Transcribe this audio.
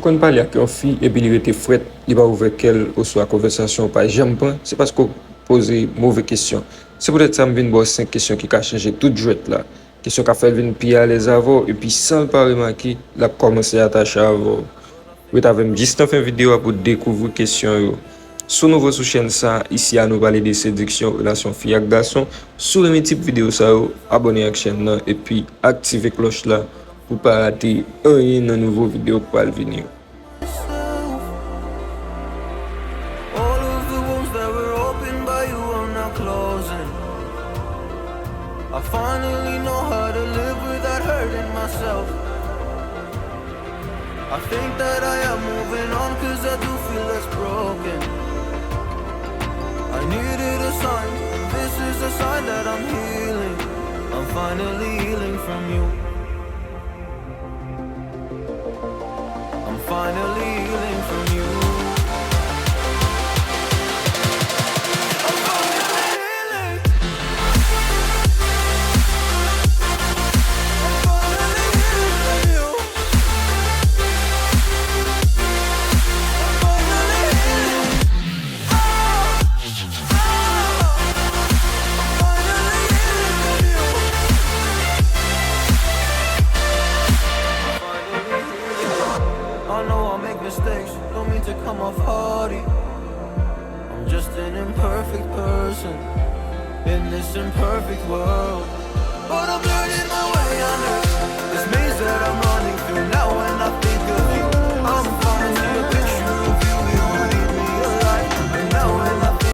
qu'on parle avec une fille et puis il était fret, il va ouvrir qu'elle ou soit conversation pas j'aime pas, c'est parce qu'on pose mauvaise question. C'est peut-être ça me vient voir 5 questions qui a changé toute jouette là. Question qu'a fait venir piller à les avant et puis sans pas remarquer, la commencé à attacher avant. Oui, t'avais me juste fait une vidéo pour découvrir question. Sur nouveau sur chaîne ça, ici à nous parler de séduction, relation fille avec garçon. Sur les types vidéo ça, abonnez à la chaîne là, et puis activez cloche là pour pas rater un nouveau vidéo pour venir. All of the wounds that were opened by you are now closing. I finally know how to live without hurting myself. I think that I am moving on cause I do feel less broken. I needed a sign, this is a sign that I'm healing. I'm finally healing from you. I'm finally healing from you. I'm finally healing. I'm finally healing from you. I'm finally healing. I'm finally healing from you. I know I make mistakes, don't mean to come off haughty. I'm just an imperfect person in this imperfect world. But I'm learning my way under this maze that I'm running through now.